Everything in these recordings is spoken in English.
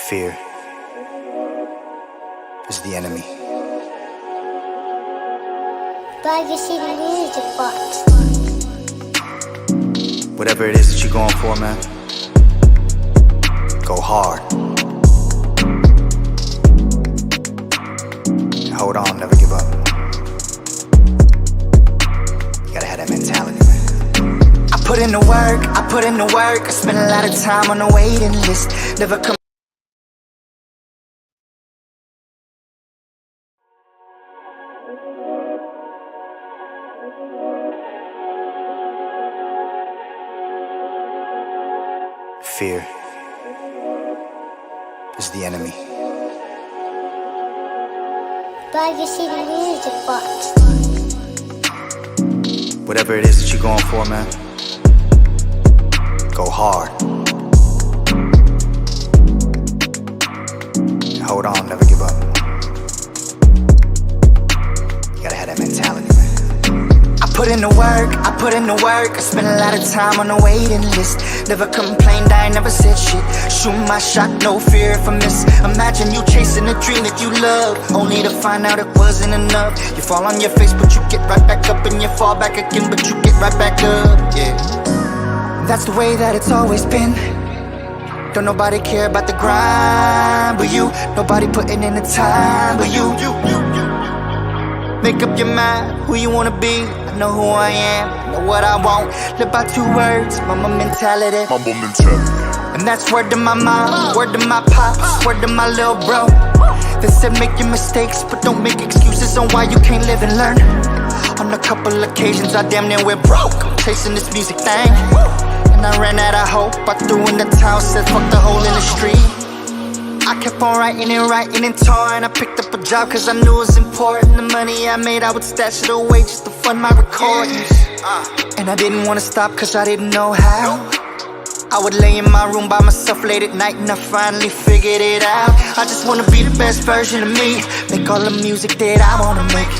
Fear is the enemy. Bag your CD music box. Whatever it is that you're going for, man, go hard. And hold on, never give up. You gotta have that mentality, man. I put in the work, I spend a lot of time on the waiting list. Never come. Fear is the enemy. Bag your CD music box. Whatever it is that you're going for, man, go hard. And hold on, never give up. You gotta have that mentality, man. I put in the work, I spend a lot of time on the waiting list. Never complained, I ain't never said shit. Shoot my shot, no fear if I miss. Imagine you chasing a dream that you love, only to find out it wasn't enough. You fall on your face, but you get right back up. And you fall back again, but you get right back up, yeah. That's the way that it's always been. Don't nobody care about the grind but you. Nobody putting in the time but you. Make up your mind who you wanna be. I know who I am, I know what I want. Live by 2 words, mama mentality. And that's word to my mom, word to my pops, word to my little bro. They said make your mistakes, but don't make excuses on why you can't live and learn. On a couple occasions I damn near went broke. I'm chasing this music thing, and I ran out of hope. I threw in the towel, said fuck the hole in the street. I kept on writing and touring. I picked up a job cause I knew it was important. The money I made, I would stash it away just to fund my recordings. And I didn't wanna stop cause I didn't know how. I would lay in my room by myself late at night and I finally figured it out. I just wanna be the best version of me, make all the music that I wanna make.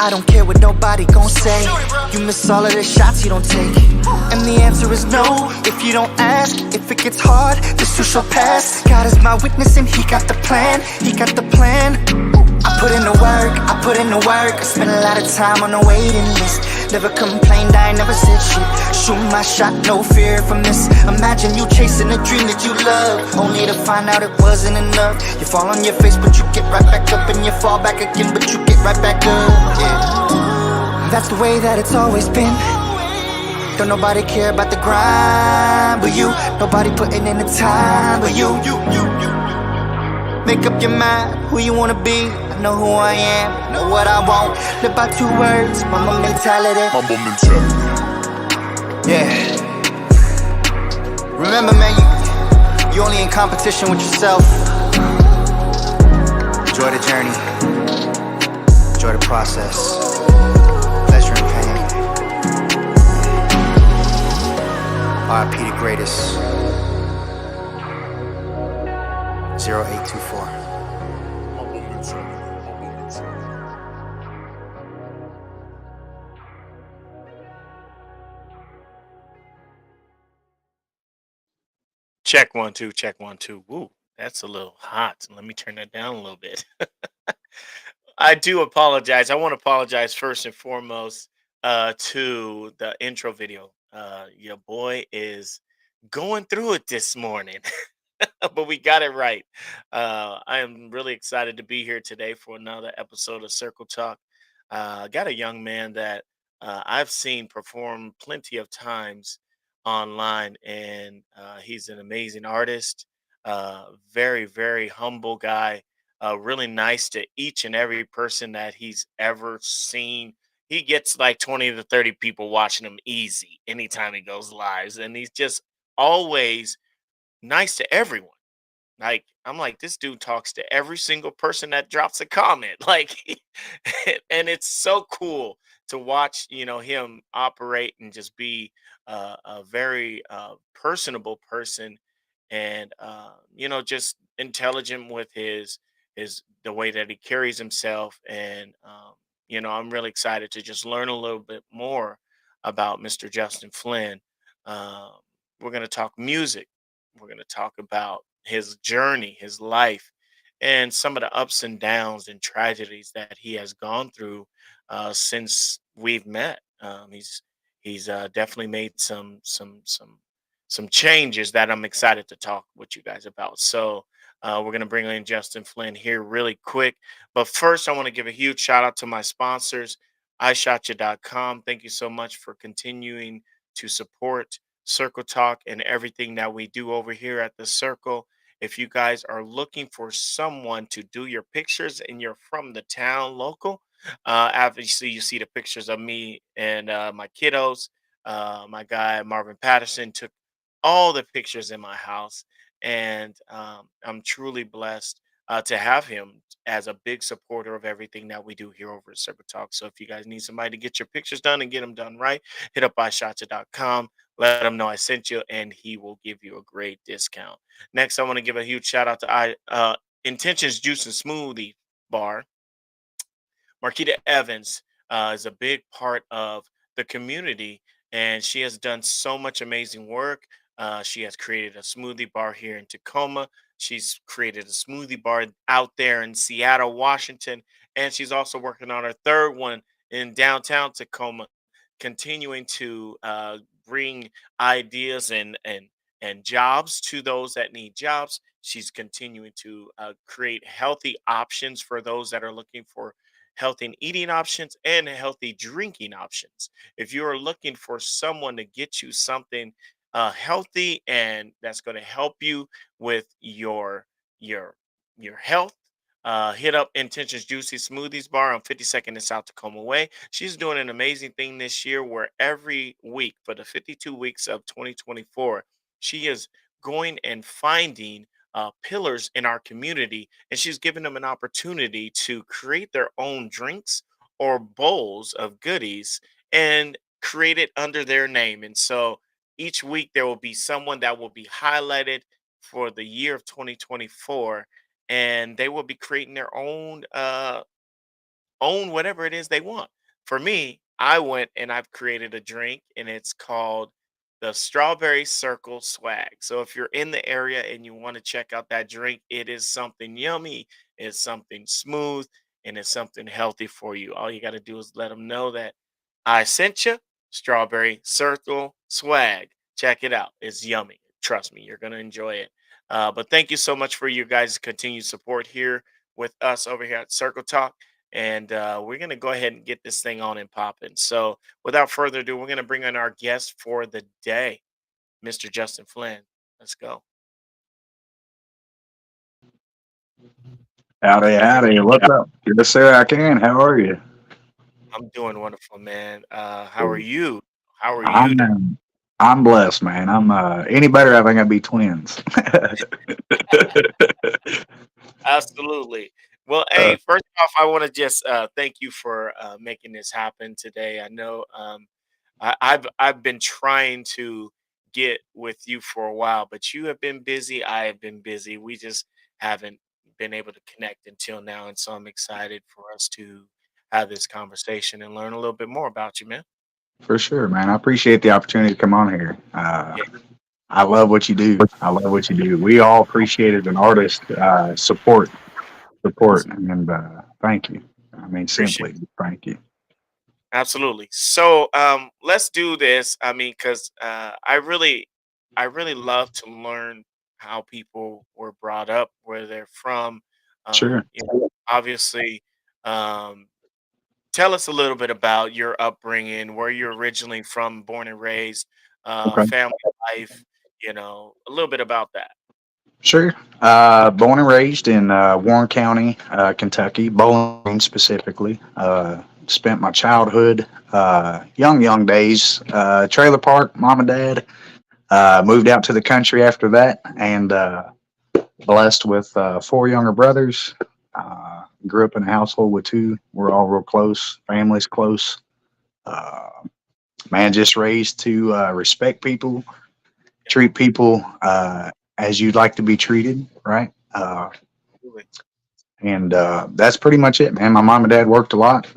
I don't care what nobody gon' say. You miss all of the shots you don't take. And the answer is no, if you don't ask. If it gets hard, this too shall pass. God is my witness and he got the plan. He got the plan. I put in the work, I spend a lot of time on the waiting list. Never complained, I ain't never said shit. Shoot my shot, no fear if I miss. Imagine you chasing a dream that you love, only to find out it wasn't enough. You fall on your face, but you get right back up. And you fall back again, but you get right back up, yeah. That's the way that it's always been. Don't nobody care about the grind but you. Nobody putting in the time but you. Make up your mind who you wanna be. I know who I am, I know what I want. Live by 2 words, mama mentality. Yeah. Remember, man, you only in competition with yourself. Enjoy the journey. Enjoy the process. Pleasure and pain. R.I.P. the greatest. 0824. Check 1 2, check 1 2. Woo, that's a little hot. Let me turn that down a little bit. I do apologize. I want to apologize first and foremost to the intro video. Your boy is going through it this morning, but we got it right. I am really excited to be here today for another episode of Circle Talk. Got a young man that I've seen perform plenty of times online, and he's an amazing artist. Very, very humble guy. Really nice to each and every person that he's ever seen. He gets like 20 to 30 people watching him easy anytime he goes live, and he's just always nice to everyone. Like, I'm like, this dude talks to every single person that drops a comment. Like, and it's so cool to watch, him operate and just be a very personable person, and just intelligent with his the way that he carries himself. And I'm really excited to just learn a little bit more about Mr. Justin Flynn. Um, we're going to talk music. We're going to talk about his journey, his life, and some of the ups and downs and tragedies that he has gone through since we've met. He's definitely made some changes that I'm excited to talk with you guys about. So we're gonna bring in Justin Flynn here really quick. But first, I want to give a huge shout out to my sponsors, iShotya.com. Thank you so much for continuing to support Circle Talk and everything that we do over here at the Circle. If you guys are looking for someone to do your pictures and you're from the town local, obviously you see the pictures of me and my kiddos. My guy Marvin Patterson took all the pictures in my house, and I'm truly blessed to have him as a big supporter of everything that we do here over at Circle Talk. So if you guys need somebody to get your pictures done and get them done right, hit up iShotya.com. Let him know I sent you, and he will give you a great discount. Next, I want to give a huge shout out to I Intentions Juice and Smoothie Bar. Marquita Evans is a big part of the community, and she has done so much amazing work. She has created a smoothie bar here in Tacoma. She's created a smoothie bar out there in Seattle, Washington, and she's also working on her third one in downtown Tacoma, continuing to bring ideas and jobs to those that need jobs. She's continuing to create healthy options for those that are looking for healthy and eating options and healthy drinking options. If you are looking for someone to get you something healthy and that's going to help you with your your health, hit up Intentions Juicy Smoothies Bar on 52nd and South Tacoma Way. She's doing an amazing thing this year where every week for the 52 weeks of 2024, she is going and finding pillars in our community, and she's giving them an opportunity to create their own drinks or bowls of goodies and create it under their name. And so each week there will be someone that will be highlighted for the year of 2024, and they will be creating their own whatever it is they want. For me, I went and I've created a drink, and it's called the Strawberry Circle Swag. So if you're in the area and you want to check out that drink, it is something yummy, it's something smooth, and it's something healthy for you. All you got to do is let them know that I sent you. Strawberry Circle Swag. Check it out. It's yummy. Trust me, you're going to enjoy it. But thank you so much for you guys' continued support here with us over here at Circle Talk. And we're going to go ahead and get this thing on and popping. So, without further ado, we're going to bring in our guest for the day, Mr. Justin Flynn. Let's go. Howdy, howdy. What's up? Yes, sir, I can. How are you? I'm doing wonderful, man. How are you? How are you doing? I'm I'm blessed, man. I'm any better, I think I'd be twins. Absolutely. Well, uh, hey, first off, I want to just thank you for making this happen today. I know I've been trying to get with you for a while, but you have been busy. I have been busy. We just haven't been able to connect until now, and so I'm excited for us to have this conversation and learn a little bit more about you, man. for sure, man. I appreciate the opportunity to come on here. Yeah, I love what you do. I love what you do. We all appreciate as an artist support, and thank you. I mean, appreciate. simply thank you. Absolutely. So let's do this. I mean, because I really love to learn how people were brought up, where they're from. Sure. Obviously, um, tell us a little bit about your upbringing, where you're originally from, born and raised, Okay. family life. A little bit about that. Sure. Born and raised in Warren County, Kentucky, Bowling Green specifically. Spent my childhood, young days, trailer park, mom and dad. Moved out to the country after that, and blessed with four younger brothers. Grew up in a household with two. We're all real close. Families close. Uh, Man, just raised to respect people, treat people as you'd like to be treated, right? Absolutely. And that's pretty much it, man. My mom and dad worked a lot.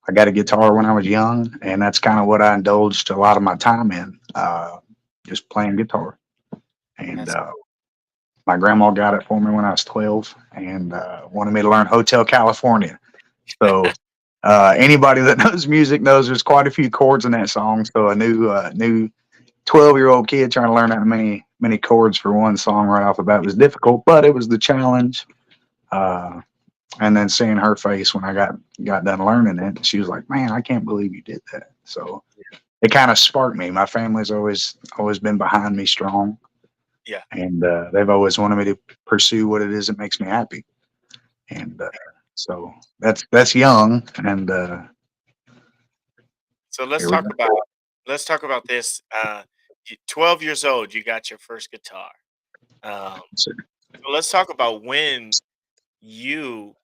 I got a guitar when I was young, and that's kind of what I indulged a lot of my time in, just playing guitar. And That's cool. my grandma got it for me when I was 12, and wanted me to learn Hotel California. So anybody that knows music knows there's quite a few chords in that song. So a new 12-year-old kid trying to learn that many chords for one song right off the bat was difficult, but it was the challenge. Uh, and then seeing her face when I got done learning it, she was like, "Man, I can't believe you did that." So it kind of sparked me. My family's always been behind me strong, Yeah. and they've always wanted me to pursue what it is that makes me happy. And so that's young, and So here we go. let's talk about this. 12 years old, you got your first guitar. Um, So so let's talk about you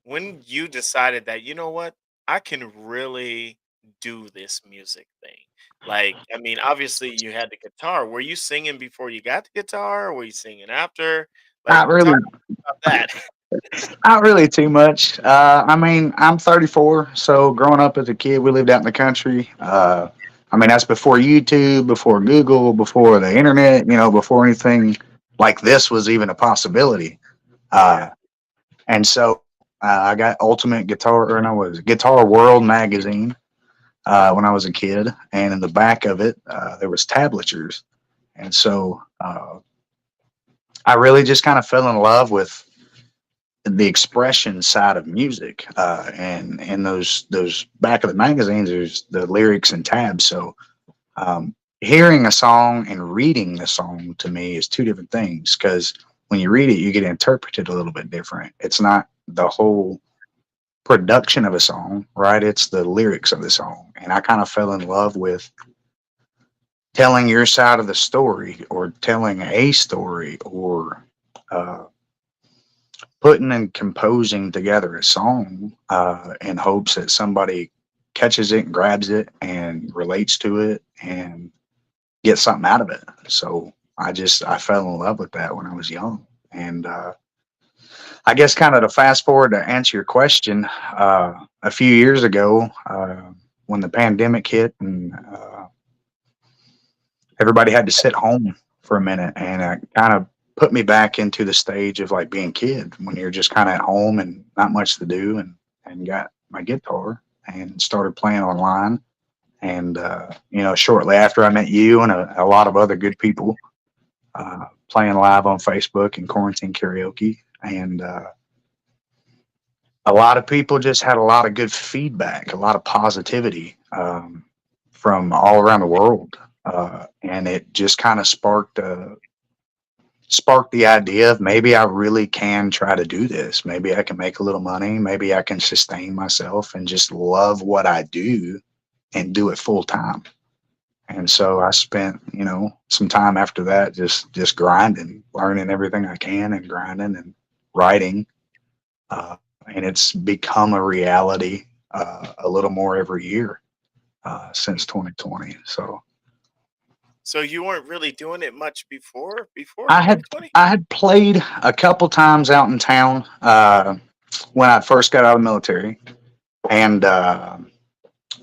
when you decided that, you know what, I can really do this music thing. Like, I mean, obviously you had the guitar. Were you singing before you got the guitar? Or were you singing after? Like, not really talk about that. Not really too much. I mean, I'm 34, so growing up as a kid, we lived out in the country. I mean, that's before YouTube, before Google, before the internet, before anything like this was even a possibility. Yeah. Uh, and so I got Ultimate Guitar, and I was Guitar World magazine when I was a kid, and in the back of it, there was tablatures. And so I really just kind of fell in love with the expression side of music, and in those back of the magazines there's the lyrics and tabs. So hearing a song and reading the song to me is two different things, because when you read it you get to interpret it a little bit different. It's not the whole production of a song, right? It's the lyrics of the song, and I kind of fell in love with telling your side of the story, or telling a story, or uh, putting and composing together a song in hopes that somebody catches it and grabs it and relates to it and gets something out of it. So I fell in love with that when I was young. And I guess kind of to fast forward to answer your question, a few years ago, when the pandemic hit, and everybody had to sit home for a minute, and it kind of put me back into the stage of like being a kid, when you're just kind of at home and not much to do, and got my guitar and started playing online. And shortly after, I met you and a lot of other good people, playing live on Facebook and quarantine karaoke. And a lot of people just had a lot of good feedback, a lot of positivity, from all around the world. And it just kind of sparked the idea of maybe I really can try to do this. Maybe I can make a little money. Maybe I can sustain myself and just love what I do and do it full time. And so I spent, some time after that just grinding, learning everything I can, and grinding and writing. Uh, and it's become a reality a little more every year since 2020. So So you weren't really doing it much before I had 2020? I had played a couple times out in town when I first got out of the military, and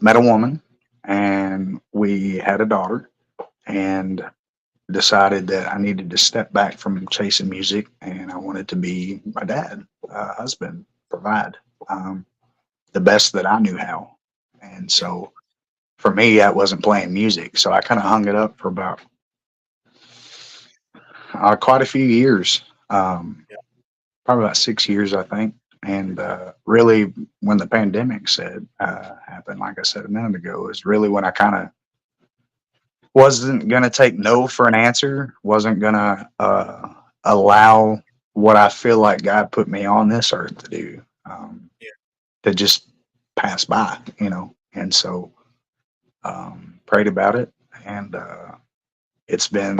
met a woman, and we had a daughter, and decided that I needed to step back from chasing music, and I wanted to be my dad, husband, provide the best that I knew how. And Yeah. so for me, I wasn't playing music, so I kind of hung it up for about quite a few years. Yeah. Probably about 6 years, I think. And really, when the pandemic happened, like I said a minute ago, is really when I kind of wasn't going to take no for an answer, wasn't going to allow what I feel like God put me on this earth to do, Yeah. to just pass by, And so prayed about it, and it's been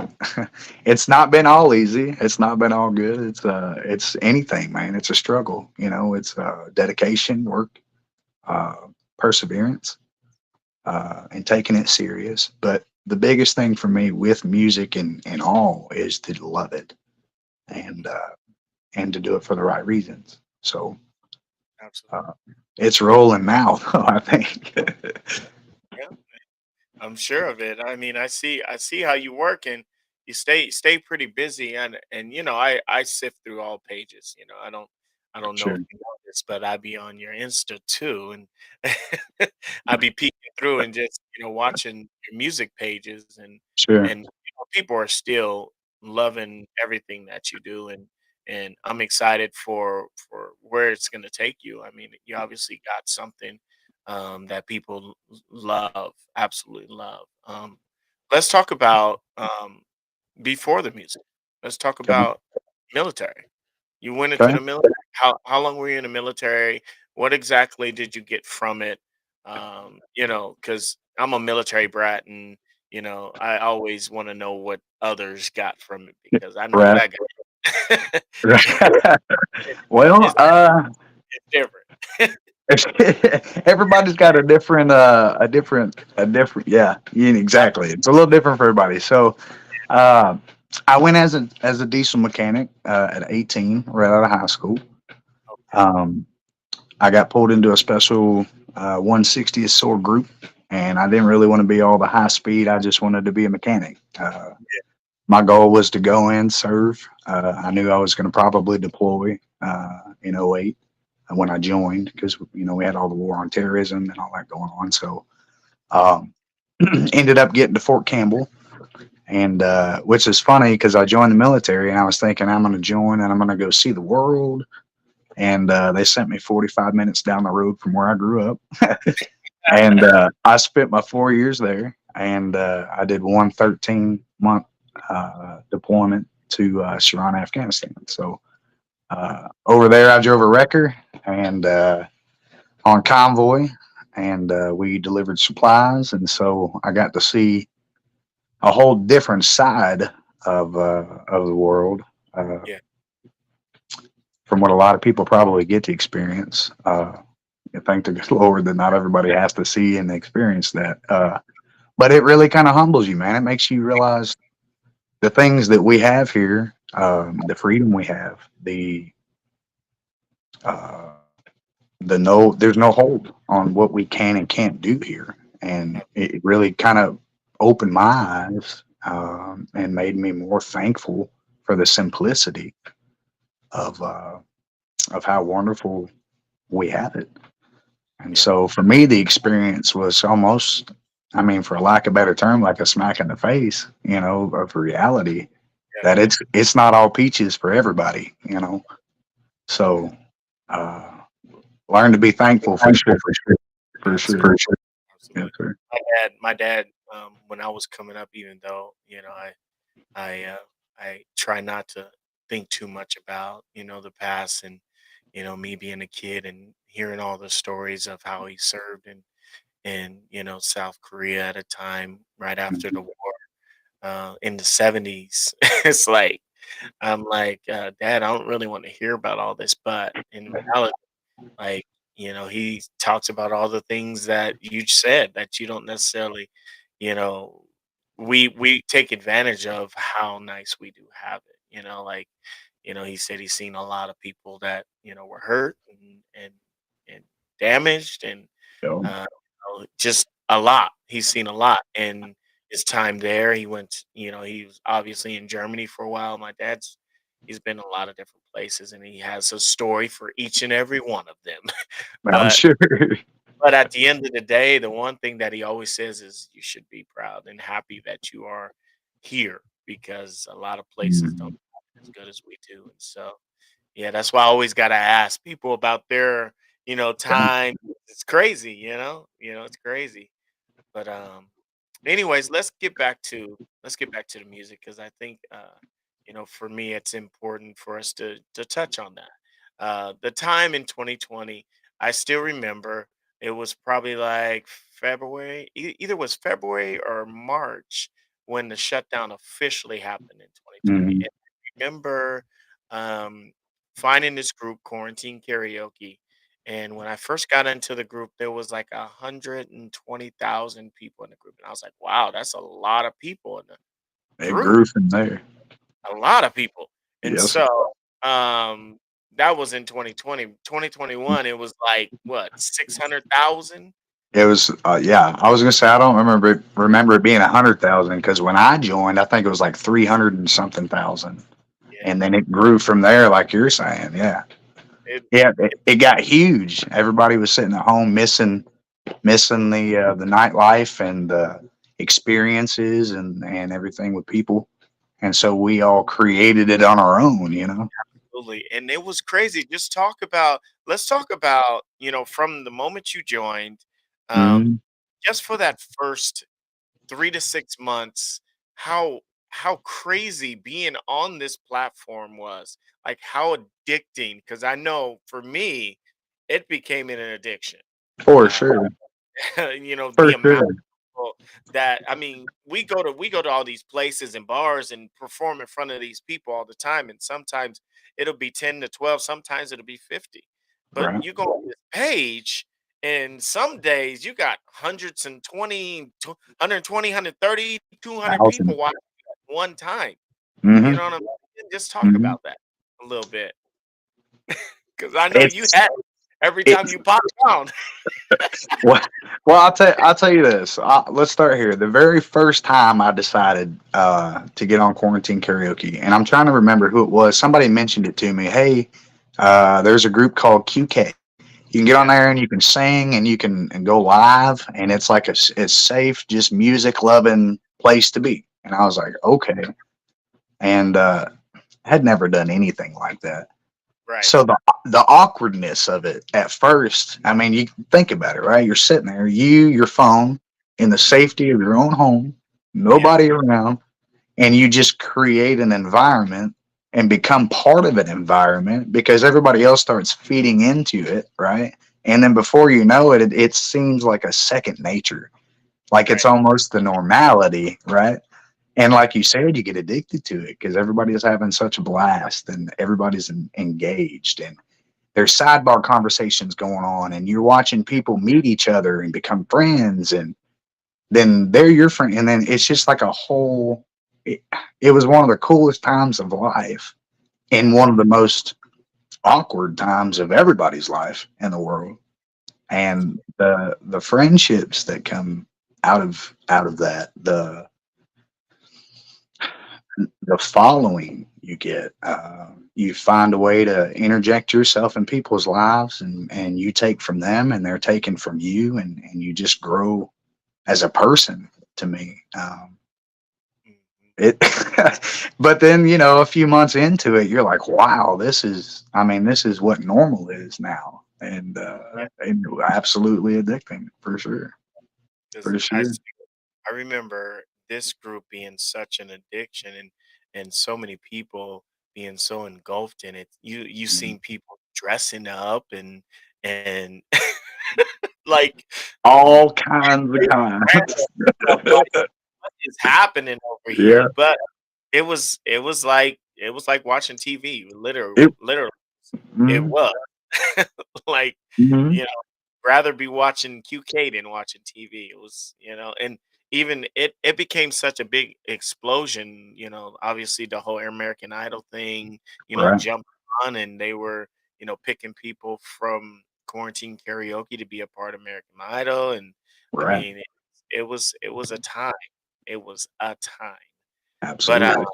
it's not been all easy. It's not been all good. It's anything, man. It's a struggle. It's dedication, work, uh, perseverance, and taking it serious. But the biggest thing for me with music and all is to love it, and to do it for the right reasons. So absolutely. Uh, it's rolling now, though, I think. Yeah. I'm sure of it. I mean, I see how you work and you stay pretty busy and I sift through all pages. I don't know if Sure, you know this, but I be on your Insta too and I be peeking through and just watching your music pages sure, and people are still loving everything that you do and I'm excited for where it's going to take you. I mean, you obviously got something that people love, absolutely love. Let's talk about before the music. Let's talk okay, about military. You went into okay. the military. How long were you in the military? What exactly did you get from it? Because I'm a military brat, and I always want to know what others got from it because I know what Right, I got. right. it's, Well, it's different. everybody's got a different, yeah, exactly. It's a little different for everybody. So, uh, I went as a diesel mechanic at 18, right out of high school. Okay. Um, I got pulled into a special 160th sword group, and I didn't really want to be all the high speed. I just wanted to be a mechanic. My goal was to go in, serve. I knew I was going to probably deploy in '08 when I joined because we had all the war on terrorism and all that going on. So um, ended up getting to Fort Campbell, and which is funny because I joined the military and I was thinking I'm going to join and I'm going to go see the world. And they sent me 45 minutes down the road from where I grew up. And I spent my 4 years there, and I did one 13-month deployment to Sharon, Afghanistan. So over there, I drove a wrecker and on convoy, and we delivered supplies. And so I got to see a whole different side of the world Yeah. from what a lot of people probably get to experience. Thank the good Lord that not everybody has to see and experience that. But it really kind of humbles you, man. It makes you realize the things that we have here, the freedom we have, uh, there's no hold on what we can and can't do here, and it really kind of opened my eyes and made me more thankful for the simplicity of uh, of how wonderful we have it. And Yeah. so for me, the experience was almost, I mean, for lack of a better term, like a smack in the face, of reality Yeah. that it's not all peaches for everybody. So uh, learn to be thankful for sure, for sure. Absolutely. Yes, Absolutely. sir. My dad, when I was coming up, even though I try not to think too much about the past and me being a kid and hearing all the stories of how he served in South Korea at a time right after the Mhm. war in the 70s. It's like I'm like, Dad, I don't really want to hear about all this, but in reality. Like, he talks about all the things that you said that you don't necessarily, you know, we take advantage of how nice we do have it. Like, he said he's seen a lot of people that, were hurt and damaged and So, just a lot. He's seen a lot. And his time there, he was obviously in Germany for a while. He's been a lot of different places and he has a story for each and every one of them. I'm but sure. but at the end of the day, the one thing that he always says is you should be proud and happy that you are here because a lot of places don't Mm, have it as good as we do. And so yeah, that's why I always gotta ask people about their, okay. time. It's crazy, it's crazy. But anyways, let's get back to the music because I think for me it's important for us to touch on that. The time in 2020, I still remember it was probably like February, either was February or March when the shutdown officially happened in 2020. Mhm. And I remember um, finding this group, Quarantine Karaoke, and when I first got into the group, there was like 120,000 people in the group. And I was like, wow, that's a lot of people in the It group. grew from there. A lot of people. And Yes. so um That was in 2020. 2021, it was like what, 600,000? It was, yeah. I was gonna say I don't remember it being 100,000 because when I joined, I think it was like 300 and something thousand, Yeah. and then it grew from there, like you're saying. Yeah, It, yeah. It got huge. Everybody was sitting at home missing the nightlife and the experiences and everything with people, and so we all created it on our own. You know. absolutely. And it was crazy. Just talk about let's talk about, from the moment you joined, um, Hmm. just for that first 3 to 6 months, how how crazy being on this platform was. Like how addicting. Because I know for me, it became an addiction. For Uh, sure. the For amount sure. of people that I mean, we go to all these places and bars and perform in front of these people all the time, and sometimes it'll be 10 to 12, sometimes it'll be 50. But Right. you go on this page, and some days you got hundreds and 200 Thousand. people watching at one time. You Hmm. know what I mean? Just talk Hmm. about that a little bit, because I know you It's had it every time it's you pop down. well, I'll tell you this. Let's start here. The very first time I decided to get on quarantine karaoke, and I'm trying to remember who it was. Somebody mentioned it to me. Hey, there's a group called QK. You can get on Yeah, there and you can sing and you can and go live, and it's like it's safe, just music loving place to be. And I was like, okay, and had never done anything like that. right. So the awkwardness of it at first, I mean, you think about it, right? You're sitting there, your phone, in the safety of your own home, Yeah, nobody around, and you just create an environment and become part of an environment because everybody else starts feeding into it, right? And then before you know it, it seems like a second nature, like it's right. almost the normality, right? And like you said, you get addicted to it because everybody is having such a blast and everybody's engaged and there's sidebar conversations going on and you're watching people meet each other and become friends and then they're your friend and then it's just like a whole it, it was one of the coolest times of life and Yeah. one of the most awkward times of everybody's life in the world and the friendships that come out of that the following you get. You find a way to interject yourself in people's lives, and you take from them, and they're taking from you, and you just grow as a person. To me, Mhm. it. But then a few months into it, you're like, wow, this is. I mean, this is what normal is now, Yeah, and absolutely addicting for sure, 'cause for sure. I remember this group being such an addiction and so many people being so engulfed in it. You Mhm. seen people dressing up and like All kinds of kinds. random, like what is happening over Yeah. here? But it was like watching TV. It. Literally it Mhm. was. Like, Mhm. you know, rather be watching QK than watching TV. It was, and even it became such a big explosion, obviously the whole American Idol thing, Right. jumped on and they were, picking people from quarantine karaoke to be a part of American Idol. And I Right. mean, it was a time. It was a time. But Absolutely.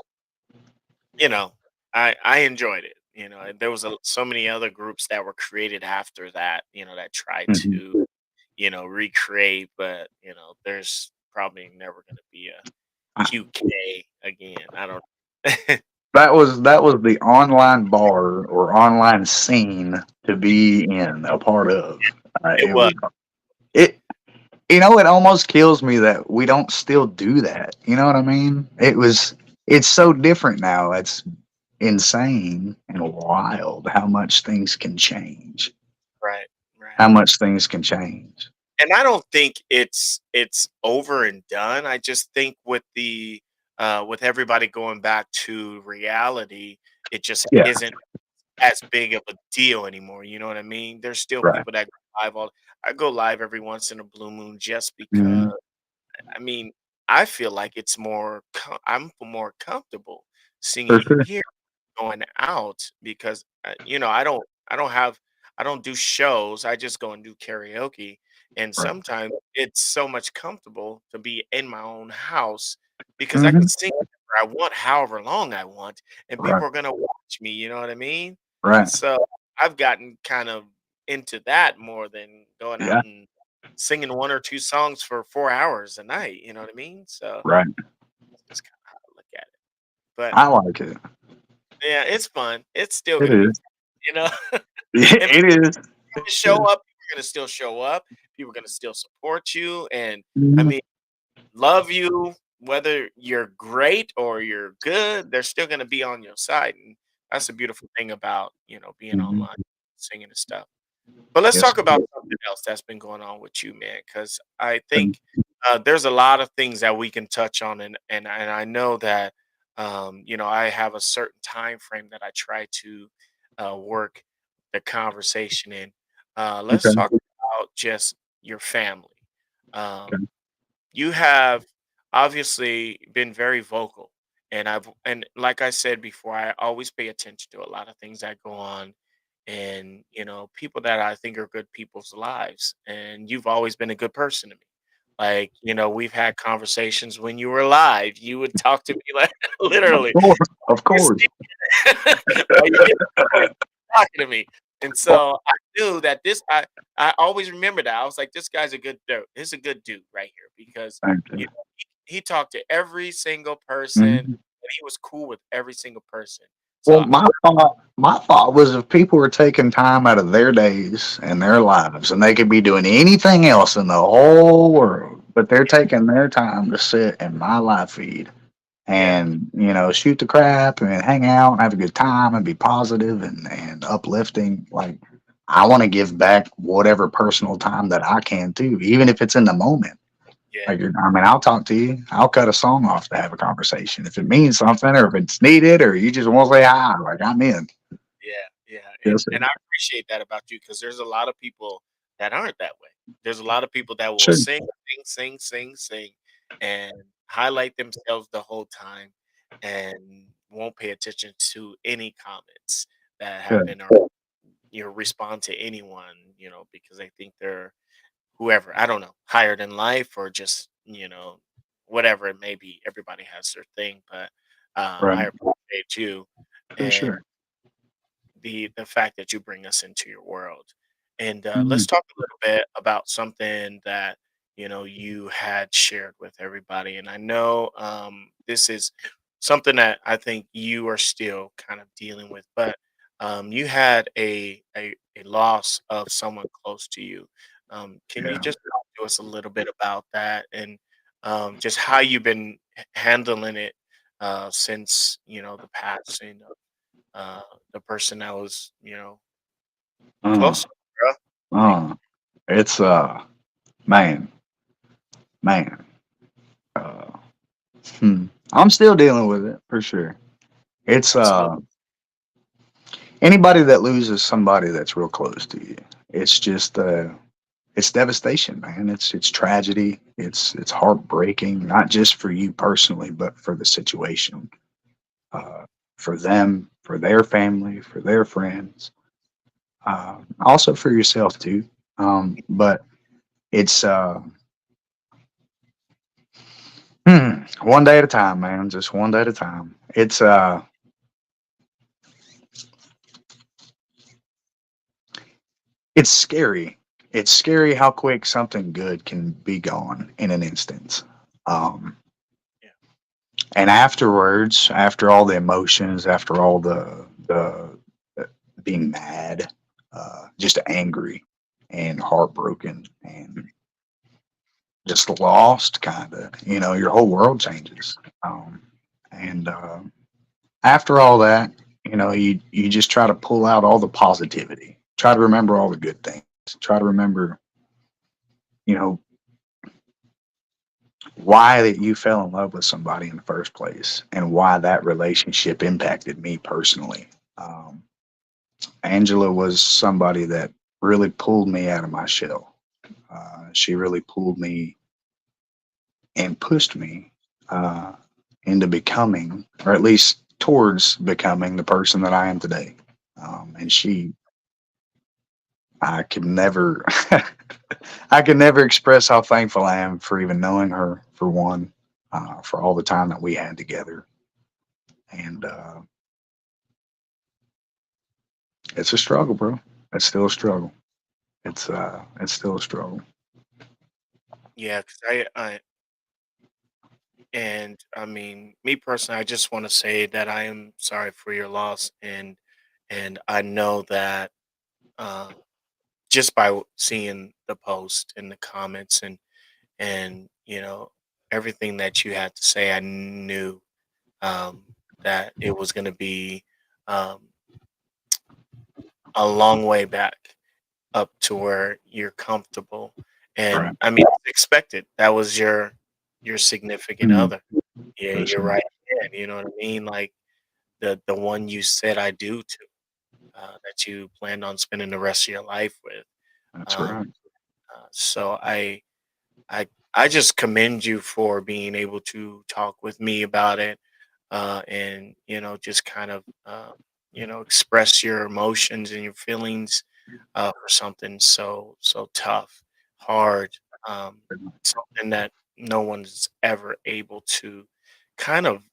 you know, I enjoyed it. And there was so many other groups that were created after that, that tried Mhm. to, recreate, but there's probably never going to be a Ah, QK again. I don't. that was the online bar or online scene to be in a part of. It It was was it. It almost kills me that we don't still do that. You know what I mean? It's so different now. It's insane and wild how much things can change. right, right. How much things can change. And I don't think it's over and done. I just think with everybody going back to reality, it just Yeah. isn't as big of a deal anymore. You know what I mean? There's still Right. people that go live all. I go live every once in a blue moon just because. Mhm. I mean, I feel like I'm more comfortable For singing sure. here. going out because I don't do shows. I just go and do karaoke, and Right. sometimes it's so much comfortable to be in my own house because I can Hmm. sing whatever I want, however long I want, and Right. people are gonna watch me. You know what I mean? And Right. so I've gotten kind of into that more than going out Yeah. and singing one or two songs for 4 hours a night. You know what I mean? So Right. that's kind of how I look at it. But I like it. yeah, it's fun. It's still It gonna be is. fun, you know? And It people is. It gonna show is. up, people are gonna still show up, people are gonna still support you, and I Mhm. mean, love you, whether you're great or you're good, they're still gonna be on your side, and that's the beautiful thing about, being Mhm. online, singing and stuff. But let's Yes. talk about something else that's been going on with you, man, because I Sir. think there's a lot of things that we can touch on, and I know that I have a certain time frame that I try to work the conversation in. Let's Okay. talk about just your family. Um, Okay. you have obviously been very vocal, and like I said before, I always pay attention to a lot of things that go on, and people that I think are good people's lives, and you've always been a good person to me. Like, we've had conversations when you were alive. You would talk to me like Of literally course. Of you're course. sleeping while you're getting going, talking to me. And so I knew that I always remember that. I was like, this guy's a good dude. This is a good dude right here because Thank you you. know, he talked to every single person and Mhm. he was cool with every single person. Well, So my thought was if people were taking time out of their days and their lives, and they could be doing anything else in the whole world, but they're yeah, taking their time to sit in my live feed yeah, and shoot the crap and hang out and have a good time and be positive and uplifting. Like I want to give back whatever personal time that I can too, even if it's in the moment. yeah, Like I mean, I'll talk to you. I'll cut a song off to have a conversation if it means something or if it's needed or you just want to say hi. Like I'm in. yeah, yeah. Yes, And sir. I appreciate that about you because there's a lot of people that aren't that way. There's a lot of people that will Sure. sing, and highlight themselves the whole time and won't pay attention to any comments that Yeah. happen or respond to anyone, because they think they're whoever, I don't know, higher than life or just, whatever it may be. Everybody has their thing, but Right. I appreciate you For and sure. the fact that you bring us into your world. And let's Mhm. talk a little bit about something that you had shared with everybody. And I know this is something that I think you are still kind of dealing with, but you had a loss of someone close to you. Can you Yeah. just talk to us a little bit about that and just how you've been handling it since the passing uh, the person that was, Uh, close to you, bro. Like, uh, it's man, man. Uh, I'm still dealing with it for sure. It's absolutely. anybody that loses somebody that's real close to you. It's just it's devastation, man. It's tragedy. It's heartbreaking, not just for you personally, but for the situation, uh, for them, for their family, for their friends, also for yourself too. But it's one day at a time, man. Just one day at a time. It's scary. It's scary how quick something good can be gone in an instant. Um, Yeah. and afterwards, after all the emotions, after all the being mad, just angry and heartbroken and just lost, kind of, your whole world changes. And after all that, you just try to pull out all the positivity, try to remember all the good things, try to remember, you know, why that you fell in love with somebody in the first place and why that relationship impacted me personally. Um, Angela was somebody that really pulled me out of my shell. She really pulled me and pushed me uh, into becoming, or at least towards becoming the person that I am today. And I could never, I could never express how thankful I am for even knowing her, for one, for all the time that we had together. And it's a struggle, bro. It's still a struggle. It's still a struggle. Yeah, because and I mean, me personally, I just want to say that I am sorry for your loss, and I know that uh, just by seeing the post and the comments and everything that you had to say, I knew um, that it was going to be um, a long way back up to where you're comfortable. And Right. I mean, it's expected. That was your significant Mm, other. Yeah, for you're sure. right. Yeah, you know what I mean? Like the one you said I do to, that you planned on spending the rest of your life with. That's Um, right. so I just commend you for being able to talk with me about it, and just kind of express your emotions and your feelings for something so tough, hard, something that no one's ever able to kind of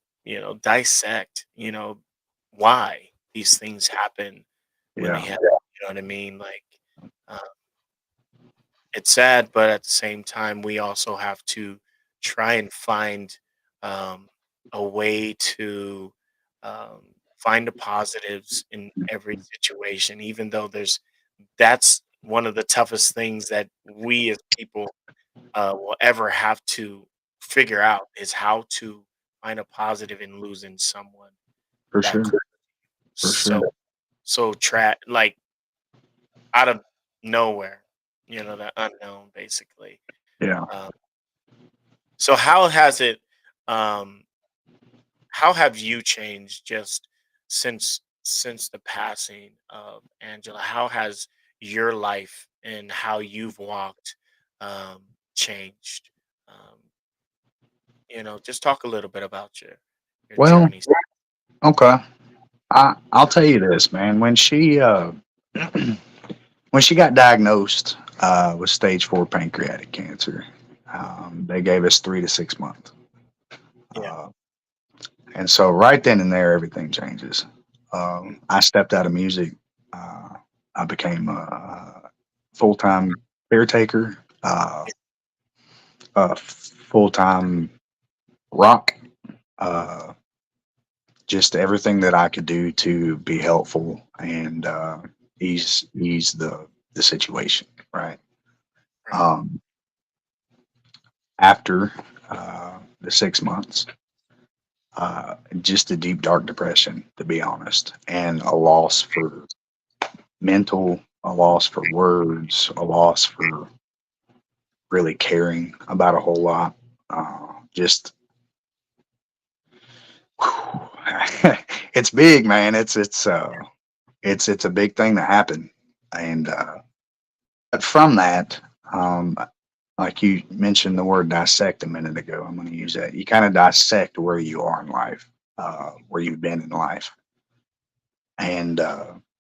dissect, why these things happen when they Yeah. happen. You know what I mean? Like. uh, it's sad, but at the same time, we also have to try and find um, a way to um, find the positives in every situation, even though that's one of the toughest things that we as people will ever have to figure out is how to find a positive in losing someone For that sure. close. For sure. So like out of nowhere, the unknown basically. Yeah. Um, so um how have you changed just since the passing of Angela? How has your life and how you've walked um changed? Um, just talk a little bit about your Well, journey. okay. I'll tell you this, man. When she when she got diagnosed with stage 4 pancreatic cancer, they gave us 3 to 6 months. Yeah. Uh, and so right then and there, everything changes. Mm. I stepped out of music. Uh, I became a full time caretaker, a full time rock, uh, just everything that I could do to be helpful and ease the situation. Right. Right. Um, after the 6 months, just a deep dark depression, to be honest, and a loss for mental, a loss for words, a loss for really caring about a whole lot. Just it's big, man. It's a big thing that happened, and from that, um, like you mentioned the word dissect a minute ago, I'm going to use that. You kind of dissect where you are in life, where you've been in life, and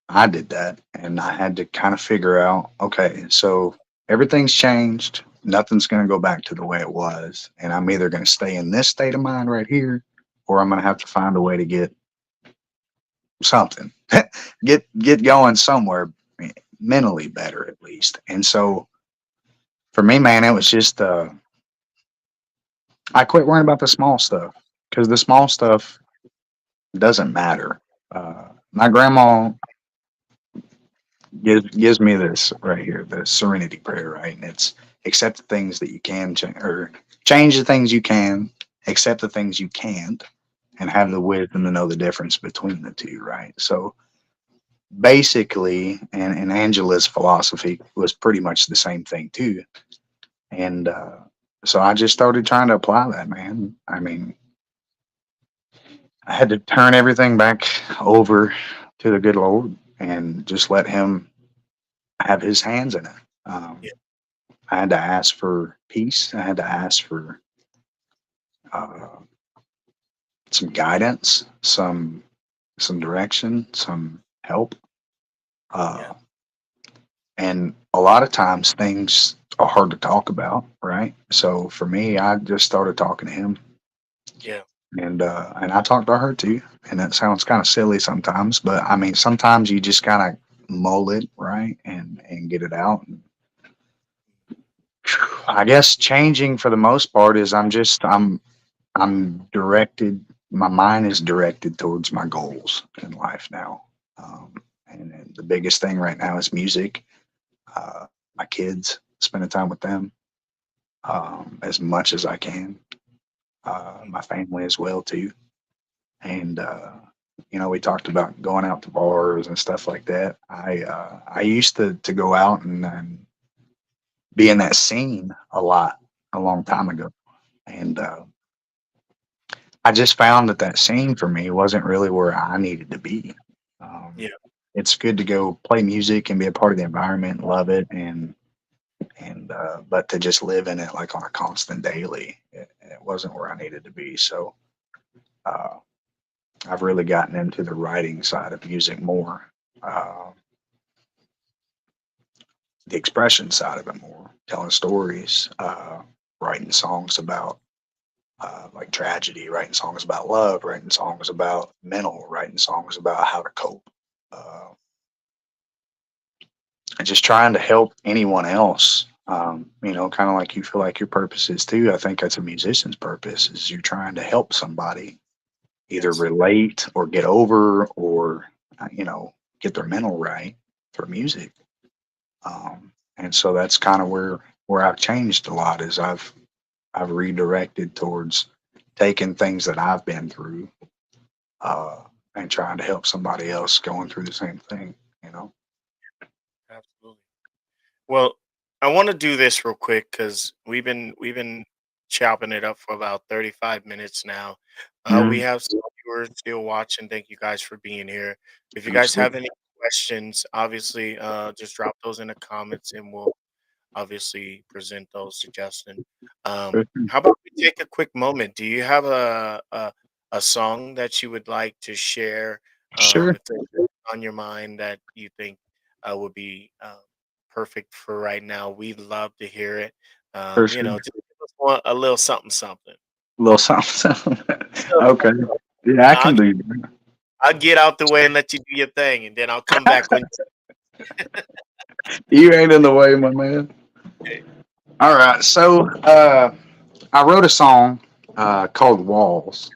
I did that, and I had to kind of figure out, okay, so everything's changed. Nothing's going to go back to the way it was, and I'm either going to stay in this state of mind right here, or I'm going to have to find a way to get something, get going somewhere, mentally better at least. And so for me, man, it was just I quit worrying about the small stuff because the small stuff doesn't matter. My grandma gives me this right here, the serenity prayer, right? And it's accept the things that you can change, or change the things you can, accept the things you can't, and have the wisdom to know the difference between the two, right? So basically, and Angela's philosophy was pretty much the same thing too. And so I just started trying to apply that, man. I mean, I had to turn everything back over to the good Lord and just let Him have His hands in it. Um, Yeah. I had to ask for peace. I had to ask for uh, some guidance, some direction, some help. Yeah. Uh, and a lot of times things are hard to talk about, right? So for me, I just started talking to him, Yeah. and I talked to her too. And that sounds kind of silly sometimes, but I mean sometimes you just kind of mull it, right, and get it out. And I guess changing for the most part is I'm directed. My mind is directed towards my goals in life now. And the biggest thing right now is music. My kids, spending time with them as much as I can. Mm. My family as well too. And we talked about going out to bars and stuff like that. I used to go out and be in that scene a lot a long Mm. time ago, and I just found that that scene for me wasn't really where I needed to be. Um, Yeah. it's good to go play music and be a part of the environment, and love it, and but to just live in it like on a constant daily, it wasn't where I needed to be. So uh, I've really gotten into the writing side of music more, uh, the expression side of it more, telling stories, writing songs about like tragedy, writing songs about love, writing songs about mental, writing songs about how to cope, uh, and just trying to help anyone else. Kind of like you feel like your purpose is too. I think that's a musician's purpose is you're trying to help somebody either Yes. relate or get over or, uh, you know, get their mental right through music. And so that's kind of where I've changed a lot is I've redirected towards taking things that I've been through uh, and trying to help somebody else going through the same thing. You know. Absolutely. Well, I want to do this real quick because we've been chopping it up for about 35 minutes now. We Mhm. have some viewers still watching. Thank you guys for being here. If you guys have Absolutely. any questions, obviously, just drop those in the comments, and we'll obviously present those to Justin. How about we take a quick moment? Do you have a song that you would like to share? Sure. If there's on your mind that you think would be perfect for right now, we'd love to hear it. For sure. Just give us a little something, something. A little something. Something. So, Okay. Yeah, I I'll can get, do that. I'll get out the way and let you do your thing, and then I'll come back when. You ain't in the way, my man. All right. So I wrote a song called Walls.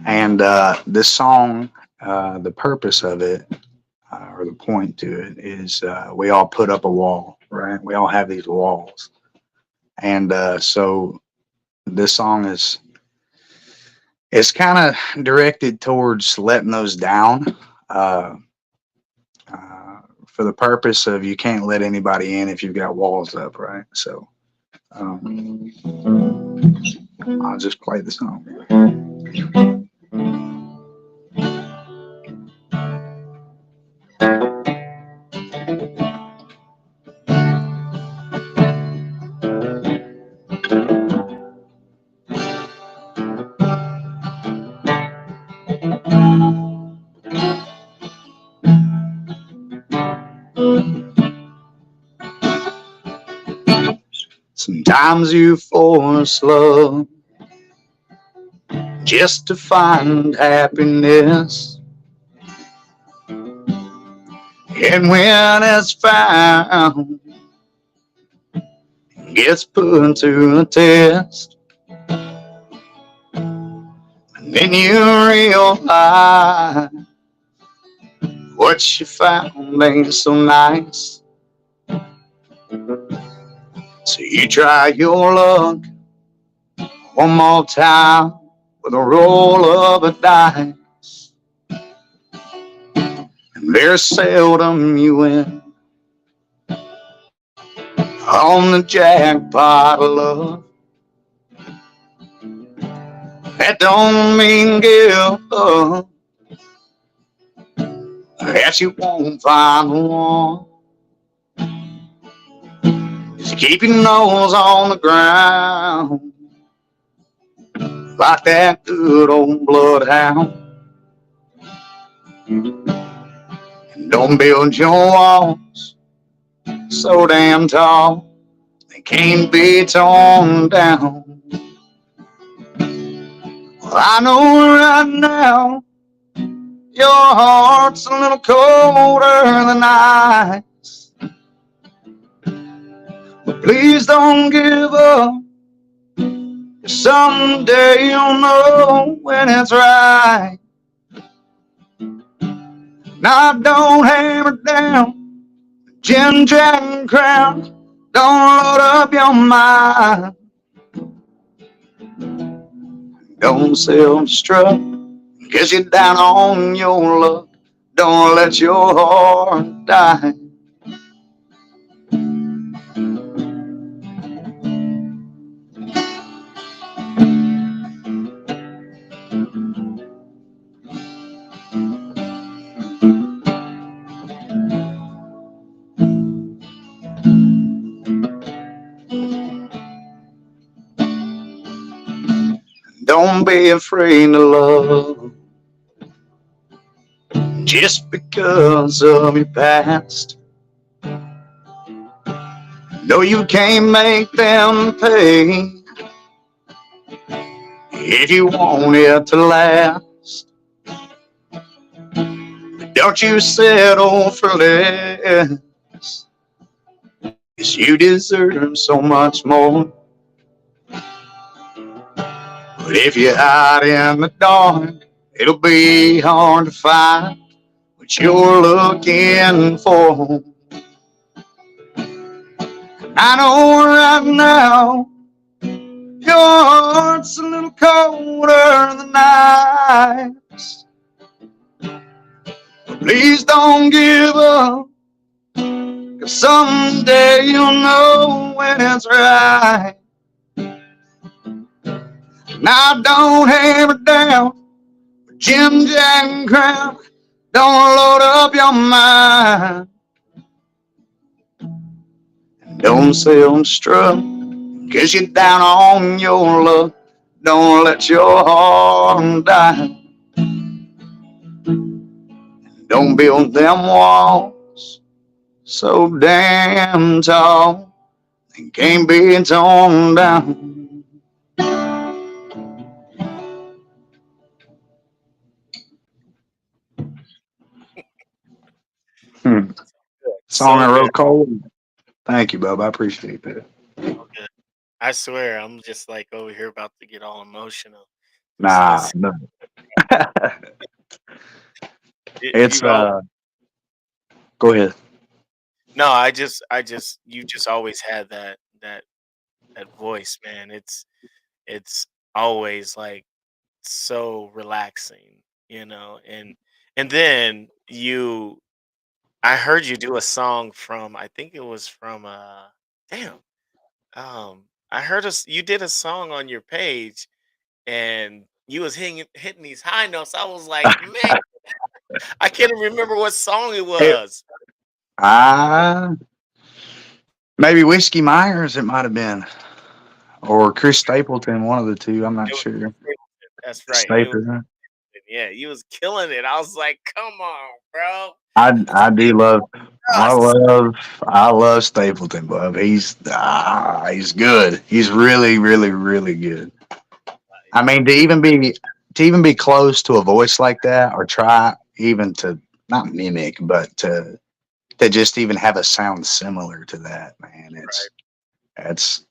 And this song, the purpose of it, or the point to it, is we all put up a wall, right? We all have these walls. And so this song is it's kind of directed towards letting those down uh, for the purpose of you can't let anybody in if you've got walls up, right? So I'll just play the song. Sometimes you force love just to find happiness. And when it's found, it gets put to a test. And then you realize what you found ain't so nice. So you try your luck one more time with a roll of a dice. And very seldom you win on the jackpot of love. That don't mean give up, that you won't find the one. Just keep your nose on the ground like that good old bloodhound. Don't build your walls so damn tall they can't be torn down. Well, I know right now your heart's a little colder than ice, but please don't give up. Someday you'll know when it's right. Now don't hammer down gin, jack, and crown. Don't load up your mind. Don't self-destruct, 'cause you're down on your luck. Don't let your heart die. Don't be afraid to love just because of your past. No, you can't make them pay if you want it to last. Don't you settle for less, 'cause you deserve so much more. But if you hide in the dark, it'll be hard to find what you're looking for. I know right now your heart's a little colder than ice. But please don't give up, 'cause someday you'll know when it's right. Now don't hammer down Jim, Jack, and Crown. Don't load up your mind. Don't self-destruct, 'cause you're down on your luck. Don't let your heart die. Don't build them walls so damn tall they can't be torn down. Song I So good. wrote cold. Thank you, Bub. I appreciate that. So good. I swear, I'm just like over here about to get all emotional. Just Nah, listen. no. It's You've all go ahead. no. You just always had that voice, man. It's always like so relaxing, and then I heard you do a song from, I think it was from damn I heard us you did a song on your page, and you was hitting these high notes. I was like, man, I can't even remember what song it It, was. uh, maybe Whiskey Myers, it might have been, or Chris Stapleton, one of the two. I'm not It was sure. That's right. Stapleton. Yeah, you was killing it. I was like, come on, bro. I do Stay love I us. love I love Stapleton, Bub. He's good. He's really, really, really good. I mean, to even be close to a voice like that, or try even to not mimic, but to just even have a sound similar to that, man. Right. It's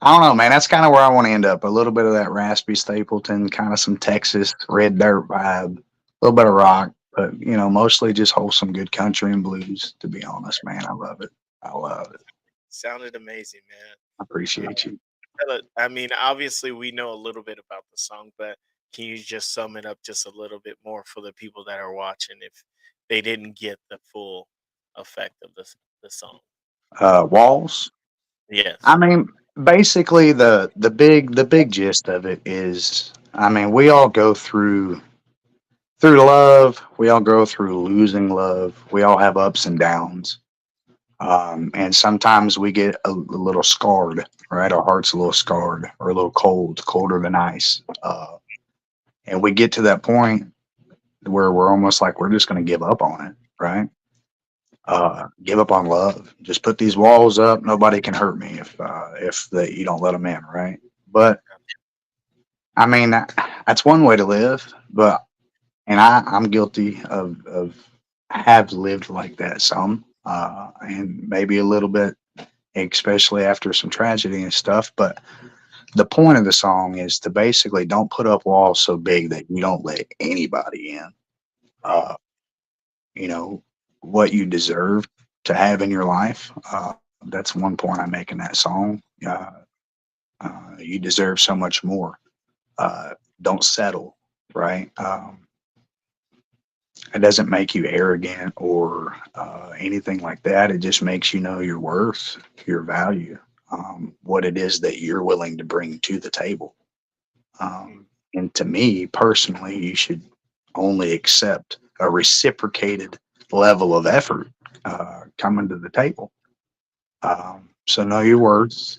I don't know, man. That's kind of where I want to end up. A little bit of that raspy Stapleton, kind of some Texas red dirt vibe, a little bit of rock, but mostly just wholesome, good country and blues. To be honest, man, I love it. I love it. Sounded amazing, man. I appreciate you. I mean, obviously, we know a little bit about the song, but can you just sum it up just a little bit more for the people that are watching if they didn't get the full effect of the song? Walls. I Yes. mean, basically the big gist of it is, I mean, we all go through love. We all go through losing love. We all have ups and downs. And sometimes we get a little scarred, right? Our heart's a little scarred or a little cold, colder than ice. And we get to that point where we're almost like we're just going to give up on it, right? Give up on love. Just put these walls up. Nobody can hurt me if you don't let them in, right? But I mean, that's one way to live. But and I'm guilty of have lived like that some, and maybe a little bit, especially after some tragedy and stuff. But the point of the song is to basically don't put up walls so big that you don't let anybody in. Right. Uh, you know what you deserve to have in your life. That's one point I make in that song. You deserve so much more. Don't settle, right? It doesn't make you arrogant or anything like that. It just makes you know your worth, your value, what it is that you're willing to bring to the table. Mm. And to me personally, you should only accept a reciprocated level of effort coming to the table. So know your worth.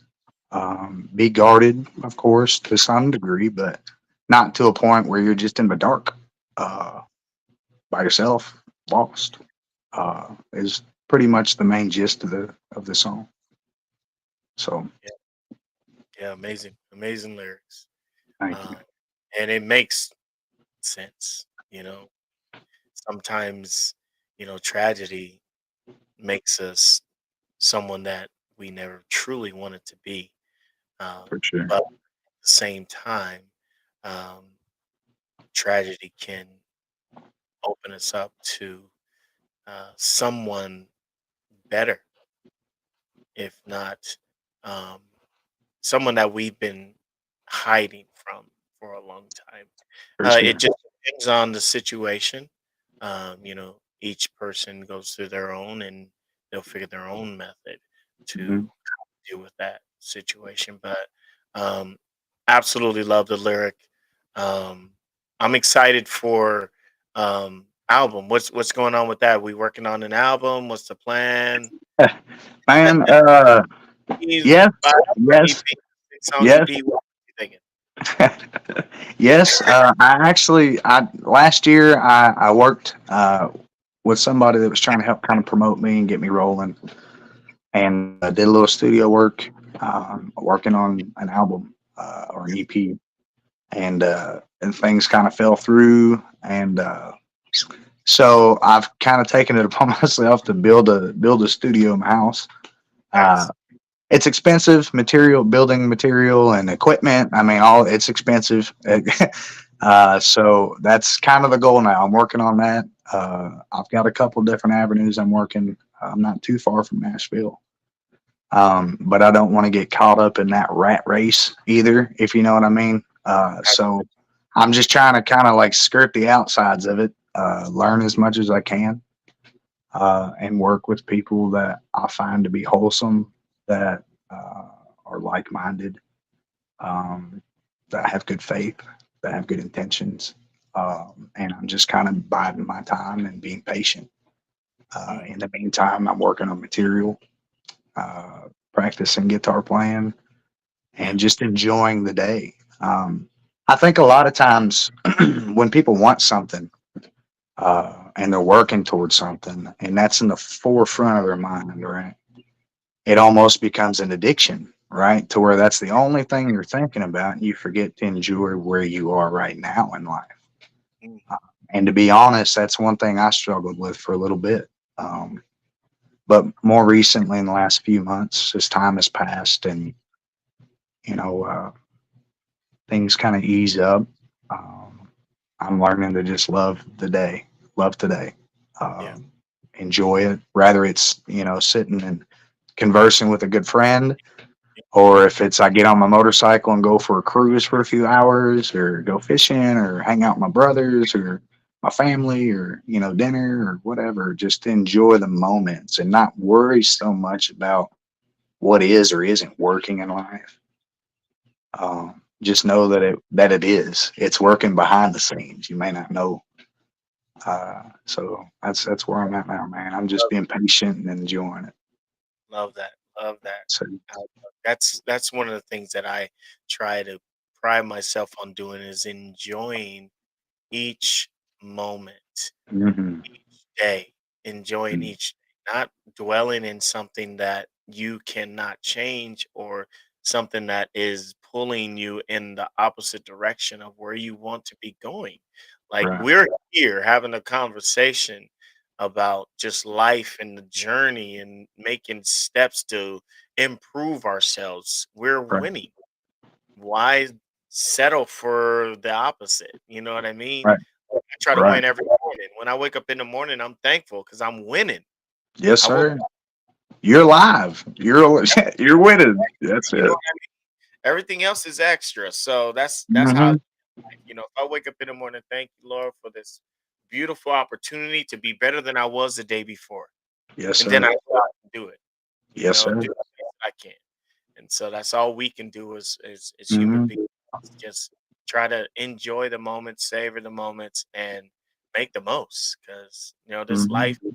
Be guarded, of course, to some degree, but not to a point where you're just in the dark uh, by yourself, lost. Is pretty much the main gist of the song. So Yeah, yeah, amazing, amazing lyrics. thank you Um, and it makes sense. Sometimes tragedy makes us someone that we never truly wanted to be. for sure. But at the same time, um, tragedy can open us up to someone better, if not um, someone that we've been hiding from for a long time. For It sure. just depends on the situation. Each person goes through their own, and they'll figure their own method Hmm. to deal with that situation. But um, absolutely love the lyric. Um, I'm excited for album. What's going on with that? We working on an album? What's the plan? Man, Please, yes, buy an yes, EP, 6 song yes. EP. What you thinking? Yes, I last year I worked with somebody that was trying to help kind of promote me and get me rolling, and did a little studio work, working on an album or an EP, and things kind of fell through, and so I've kind of taken it upon myself to build a studio in my house. Uh, Nice. it's expensive material, building material and equipment. I mean, all it's expensive. So that's kind of the goal now. I'm working on that. I've got a couple different avenues I'm working. I'm not too far from Nashville, but I don't want to get caught up in that rat race either, if you know what I mean. So I'm just trying to kind of like skirt the outsides of it, learn as much as I can, and work with people that I find to be wholesome, that uh, are like minded, um, that have good faith, that have good intentions. And I'm just kind of biding my time and being patient. Mm, In the meantime, I'm working on material, practicing guitar playing, yeah. and just enjoying the day. I think a lot of times when people want something, and they're working towards something, and that's in the forefront of their mind, right? It almost becomes an addiction, right? To where that's the only thing you're thinking about, and you forget to enjoy where you are right now in life. Mm, Uh, and to be honest, that's one thing I struggled with for a little bit. Um, but more recently, in the last few months, as time has passed, and you know, things kind of ease up, um, I'm learning to just love today, yeah. um, enjoy it. Rather, it's sitting and conversing with a good friend, or if it's I get on my motorcycle and go for a cruise for a few hours, or go fishing, or hang out with my brothers, or my family, or dinner, or whatever. Just to enjoy the moments and not worry so much about what is or isn't working in life. Just know that it is. It's working behind the scenes. You may not know. So that's where I'm at now, man. I'm just being patient and enjoying it. Love that. Love that. So, That's one of the things that I try to pride myself on doing is enjoying each moment, hmm each day, enjoying each day, not dwelling in something that you cannot change or something that is pulling you in the opposite direction of where you want to be going. Like right, we're here having a conversation about just life and the journey and making steps to improve ourselves. We're right, winning. Why settle for the opposite? You know what I mean? right, I try to right. win every morning. When I wake up in the morning, I'm thankful because I'm winning. Yes, I woke sir. up, You're live. You're you're winning. That's you know it. what I mean? Everything else is extra. So that's how hmm if I wake up in the morning, thank you, Lord, for this beautiful opportunity to be better than I was the day before. Yes, And then sir. I go out and do it. Yes, Do sir. the best I can. And so that's all we can do as human hmm beings. Is just try to enjoy the moments, savor the moments, and make the most. Because this life hmm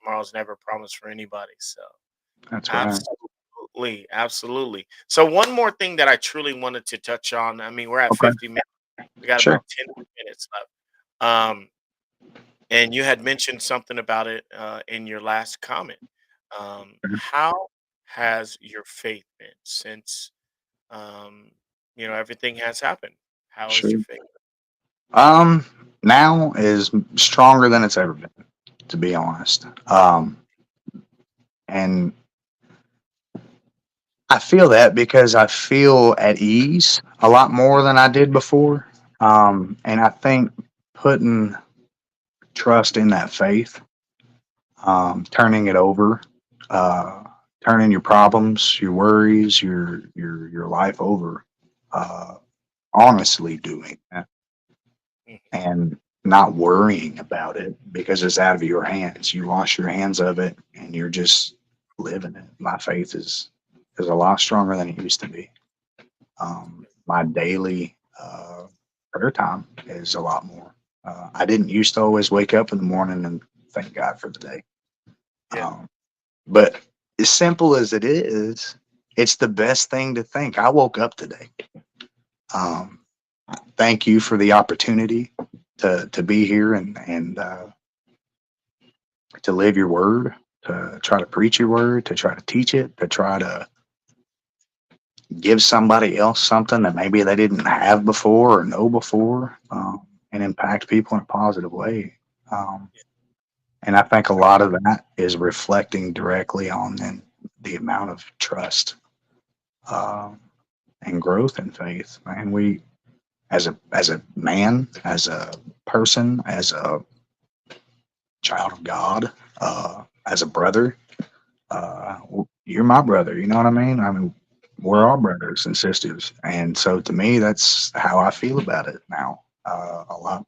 tomorrow's never promised for anybody. So That's right. absolutely, absolutely. So one more thing that I truly wanted to touch on. I mean, we're at Okay. 50 minutes. We got Sure. about 10 minutes left. Um, and you had mentioned something about it in your last comment. How has your faith been since everything has happened? How is your Sure. faith? Um, Now is stronger than it's ever been, to be honest. And I feel that because I feel at ease a lot more than I did before. And I think putting trust in that faith, turning it over, uh, turning your problems, your worries, your life over, uh, honestly doing that Mhm. and not worrying about it because it's out of your hands. You wash your hands of it and you're just living it. My faith is a lot stronger than it used to be. My daily prayer time is a lot more. I didn't used to always wake up in the morning and thank God for the day. Yeah, Um, but as simple as it is, it's the best thing to think. I woke up today. Um, Thank you for the opportunity to be here and to live your word, to try to preach your word, to try to teach it, to try to give somebody else something that maybe they didn't have before or know before, and impact people in a positive way. Um, and I think a lot of that is reflecting directly on the amount of trust um, and growth in faith. Man, we as a man, as a person, as a child of God, as a brother, you're my brother. You know what I mean? I mean, we're all brothers and sisters, and so to me, that's how I feel about it now. A lot,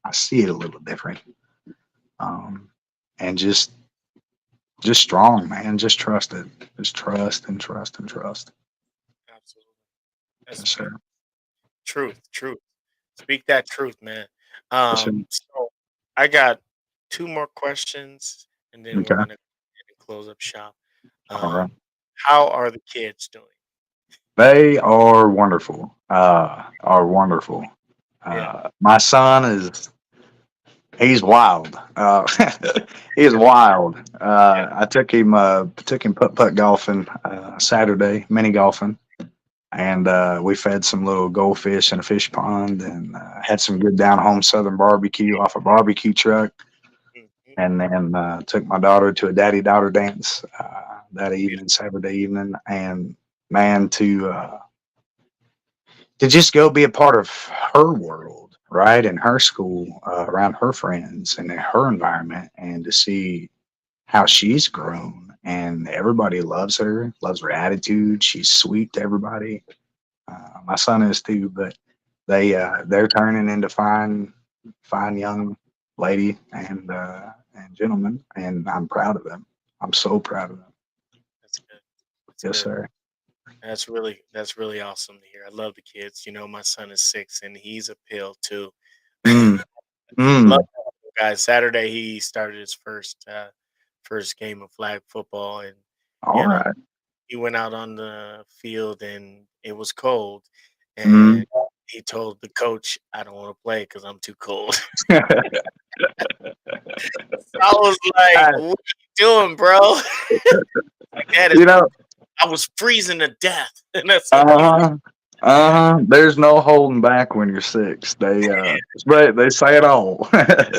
I see it a little different, um, and just strong, man. Just trust it. Just trust and trust and trust. absolutely. That's Yes, good. sir. Truth, truth. Speak that truth, man. Yes, sir. So I got two more questions, and then we're Okay. gonna close up shop. All right. How are the kids doing? They are wonderful. Are wonderful. Yeah, My son is he's wild. He's wild. yeah. I took him putt golfing Saturday, mini golfing, and we fed some little goldfish in a fish pond, and had some good down home southern barbecue off a barbecue truck, Mhm. and then took my daughter to a daddy daughter dance that Beautiful. evening, Saturday evening, and man to just go be a part of her world, right? In her school, around her friends and in her environment, and to see how she's grown. And everybody loves her attitude. She's sweet to everybody. My son is too, but they're turning into fine young lady and gentlemen, and I'm proud of them. I'm so proud of them. That's good. That's Yes, good. sir. That's really awesome to hear. I love the kids. My son is 6 and he's a pill too. Mm, Love mm. that little guy. Saturday he started his first game of flag football and All You know, right. he went out on the field and it was cold, Mm. and he told the coach, "I don't want to play because I'm too cold." I was like, Hey, "What you doing, bro?" Like that is, you know, I was freezing to death, and that's what he's like. uh-huh, uh-huh. There's no holding back when you're six. They say it all. Yeah,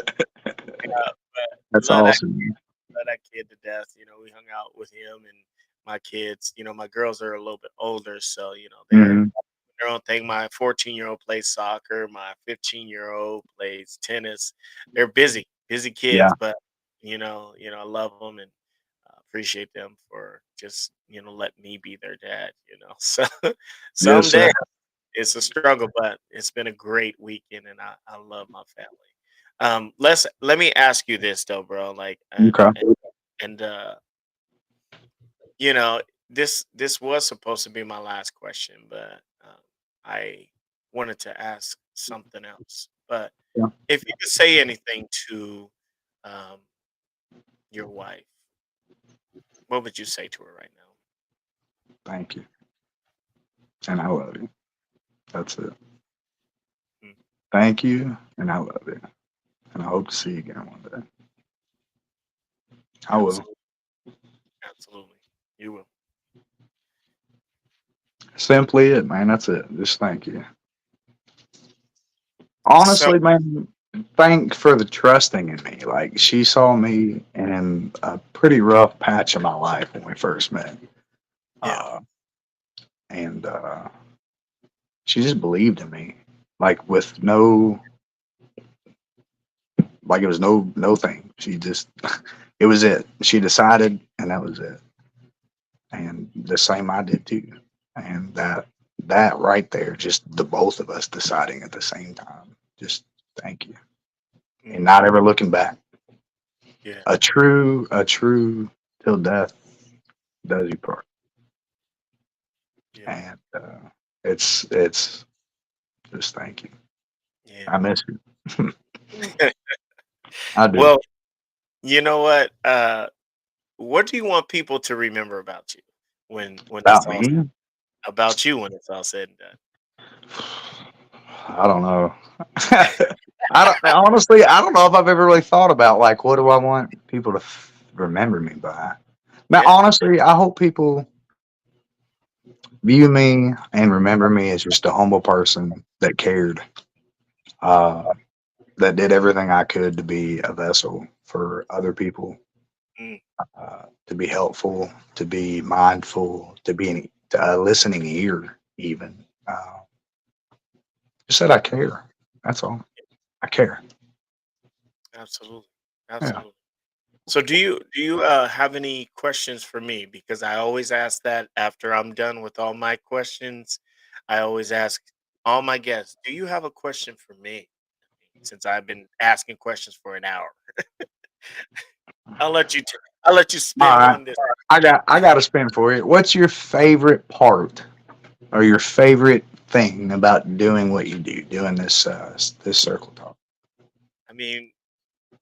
but That's love that awesome. love that kid to death. We hung out with him and my kids. My girls are a little bit older, so they're Hmm. their own thing. My 14-year-old plays soccer. My 15-year-old plays tennis. They're busy, busy Yeah. kids, but I love them and appreciate them for just letting me be their dad. So Yes, sir. someday it's a struggle, but it's been a great weekend, and I love my family. Let me ask you this though, bro. Like, Okay. and you know, this was supposed to be my last question, but I wanted to ask something else. But Yeah. if you could say anything to um, your wife, what would you say to her right now? Thank you. And I love you. That's it. Mm, Thank you. And I love you. And I hope to see you again one day. I will. absolutely, absolutely, you will. Simply it, man. That's it. Just thank you. So Honestly, man, thank for the trusting in me. Like she saw me in a pretty rough patch of my life when we first met. yeah, Uh, and she just believed in me. Like with no like it was no thing. She just it was it. She decided and that was it. And the same I did too. And that right there, just the both of us deciding at the same time. Just thank you. And mm, not ever looking back. yeah, A true till death does you part. yeah, And it's just thank you. yeah. I miss you. I do. Well, you know what? What do you want people to remember about you when it's About all me? about you when it's all said and done? I don't know. I don't honestly. I don't know if I've ever really thought about like what do I want people to remember me by. Now, Yeah. honestly, I hope people view me and remember me as just a humble person that cared, uh, that did everything I could to be a vessel for other people, Mm, to be helpful, to be mindful, to be a listening ear, even. Just that I care. That's all. I care. absolutely. Yeah. Absolutely. So do you have any questions for me? Because I always ask that after I'm done with all my questions. I always ask all my guests, do you have a question for me? Since I've been asking questions for an hour. I'll let you I'll let you All spin right. one this. I got a spin for you. What's your favorite part or your favorite thing about doing what you do, doing this circle talk? I mean,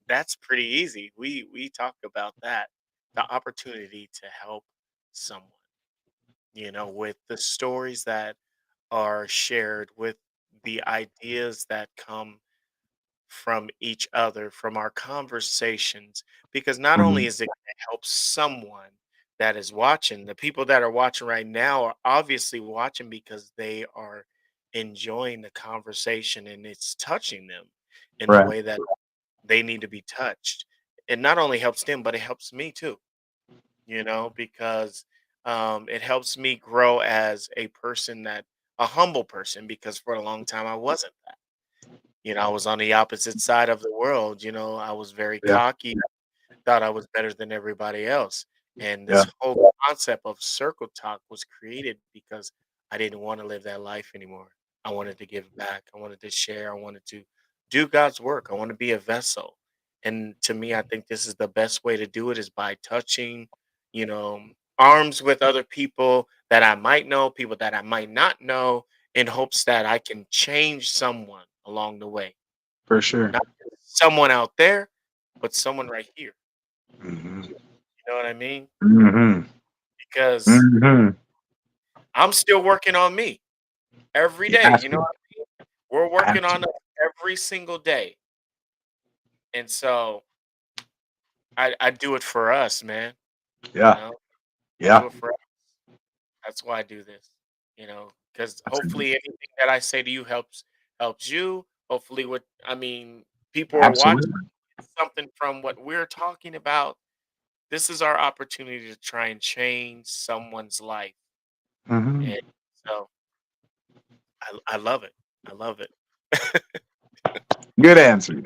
that's pretty easy. We talk about that. The opportunity to help someone, with the stories that are shared, with the ideas that come from each other, from our conversations, because not only Hmm. is it going to help someone that is watching, the people that are watching right now are obviously watching because they are enjoying the conversation and it's touching them in the Right. way that they need to be touched. It not only helps them, but it helps me too, because it helps me grow as a person, a humble person, because for a long time I wasn't that. I was on the opposite side of the world. I was very Yeah. cocky, thought I was better than everybody else. And Yeah. this whole concept of circle talk was created because I didn't want to live that life anymore. I wanted to give back. I wanted to share. I wanted to do God's work. I want to be a vessel. And to me, I think this is the best way to do it is by touching, you know, arms with other people that I might know, people that I might not know, in hopes that I can change someone along the way. For sure. Not just someone out there, but someone right here. Hmm. You know what I mean? Hmm. because Hmm. I'm still working on me every You day. have You know, to. we're Have working to. on us every single day, and so I do it for us, man. You Yeah. know, I do Yeah. it for us. That's why I do this. Because That's it. hopefully anything that I say to you helps you. Hopefully, what I mean, people are watching Absolutely. something from what we're talking about. This is our opportunity to try and change someone's life, Hmm. and so I love it. I love it. Good answer.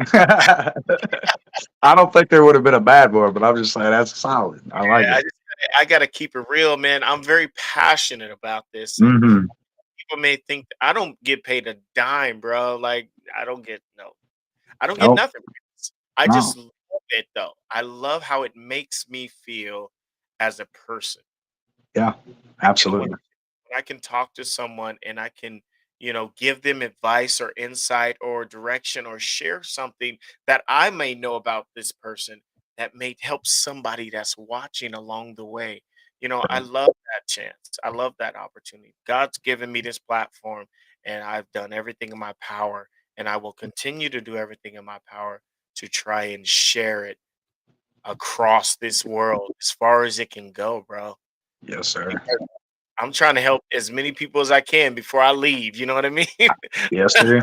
I don't think there would have been a bad one, but I'm just saying that's solid. I like I it. just I gotta keep it real, man. I'm very passionate about this, and Hmm. people may think I don't get paid a dime, bro. Like I don't get no, I don't get Nope. nothing for this. I No. just love it though. I love how it makes me feel as a person. Yeah. When Absolutely. I can talk to someone and I can, give them advice or insight or direction or share something that I may know about this person that may help somebody that's watching along the way. I Right. love that chance. I love that opportunity. God's given me this platform and I've done everything in my power and I will continue to do everything in my power to try and share it across this world as far as it can go, bro. Yes, sir. I'm trying to help as many people as I can before I leave, you know what I mean? Yes, sir.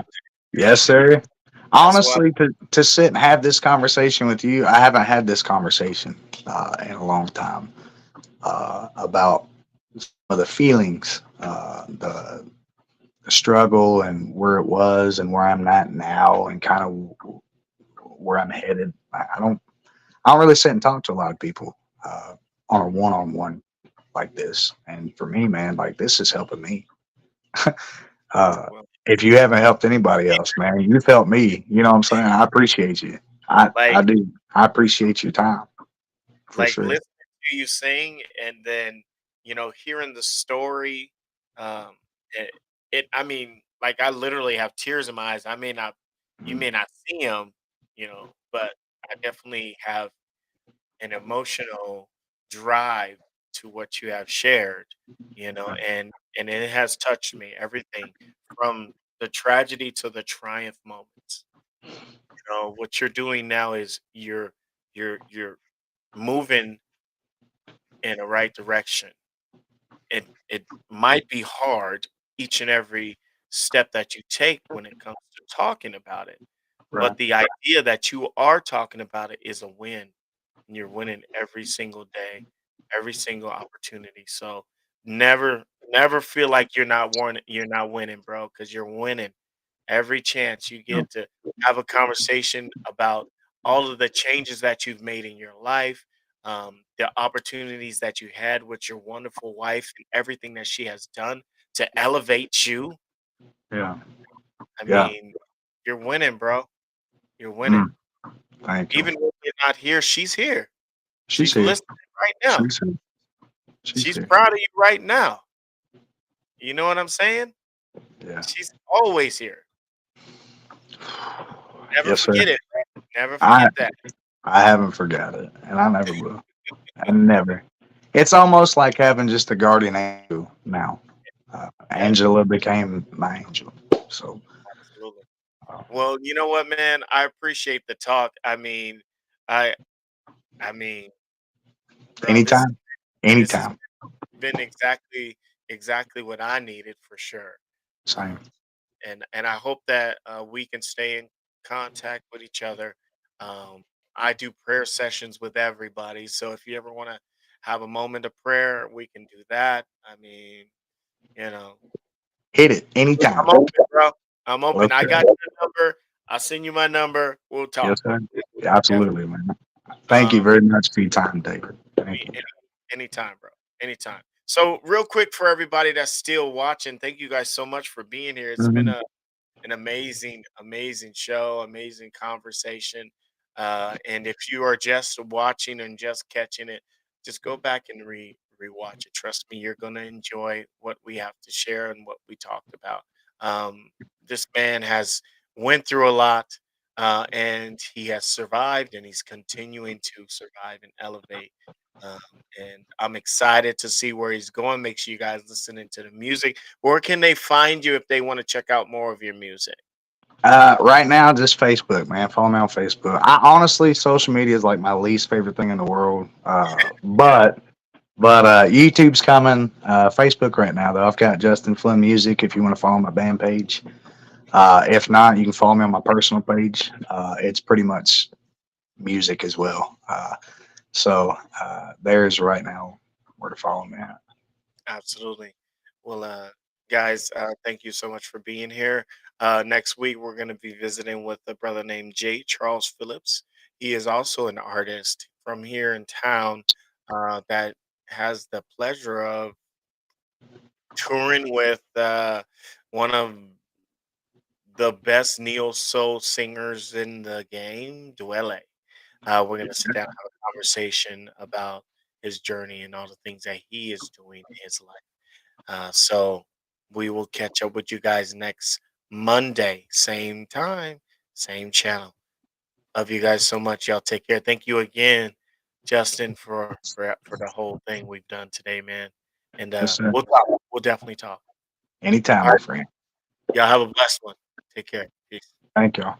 Yes, sir. That's why Honestly, to sit and have this conversation with you, I haven't had this conversation in a long time about some of the feelings, the struggle, and where it was, and where I'm at now, and kind of where I'm headed. I don't really sit and talk to a lot of people on a one-on-one like this, and for me, man, like this is helping me. Uh, well, if you haven't helped anybody else, man, you've helped me. You know what I'm saying? I appreciate you. I like do. I appreciate your time for sure. listening to you sing and then, hearing the story, um, it I mean, like, I literally have tears in my eyes. You Mhm. may not see them, but I definitely have an emotional drive to what you have shared, Right. and it has touched me, everything from the tragedy to the triumph moments. What you're doing now is you're moving in a right direction. It might be hard each and every step that you take when it comes to talking about it, Right. but the idea that you are talking about it is a win. And you're winning every single day, every single opportunity. So never feel like you're not winning, bro, because you're winning every chance you Yep. get to have a conversation about all of the changes that you've made in your life, the opportunities that you had with your wonderful wife and everything that she has done to elevate you. Yeah. I Yeah. mean, you're winning, bro. You're winning. Mm, thank you. Even when you're not here, she's here. She's She's here. listening right now. She's here. She's She's here. proud of you right now. You know what I'm saying? Yeah. She's always here. Never Yes, sir. forget it. Never I forget that. I haven't forgot it, and I never will. I never. It's almost like having just a guardian angel now. Yes, Angela became my angel. So, absolutely. uh, Well, you know what, man? I appreciate the talk. I I mean, bro, anytime, this has anytime. been exactly what I needed for sure. Same. Um, and I hope that we can stay in contact with each other. Um, I do prayer sessions with everybody, so if you ever want to have a moment of prayer, we can do that. You know, Hit it anytime. I'm open, bro. I'm open. I Okay. got your number. I'll send you my number. We'll Yes, talk. sir. Definitely. Absolutely, man. Thank you Um, very much for your time, David. Thank you. anytime, bro. Anytime. So, real quick for everybody that's still watching, thank you guys so much for being here. It's been Mhm. an amazing show, amazing conversation. And if you are just watching and just catching it, just go back and rewatch it. Trust me, you're gonna enjoy what we have to share and what we talked about. This man has went through a lot, and he has survived, and he's continuing to survive and elevate. Um, and I'm excited to see where he's going. Make sure you guys listening to the music. Where can they find you if they want to check out more of your music? Right now, just Facebook, man. Follow me on Facebook. I honestly, social media is like my least favorite thing in the world. But YouTube's coming. Facebook right now, though. I've got Justin Flynn Music if you want to follow my band page. If not, you can follow me on my personal page. It's pretty much music as well. There's right now where to follow me at. Absolutely. Well, guys, thank you so much for being here. Next week, we're going to be visiting with a brother named J. Charles Phillips. He is also an artist from here in town that has the pleasure of touring with one of the best neo soul singers in the game, Duele. We're going to sit down and have a conversation about his journey and all the things that he is doing in his life. So we will catch up with you guys next Monday, same time, same channel. Love you guys so much. Y'all take care. Thank you again, Justin, for the whole thing we've done today, man. And Yes, sir. we'll talk. We'll definitely talk. Anytime, All my right. friend. Y'all have a blessed one. Take care. Peace. Thank y'all.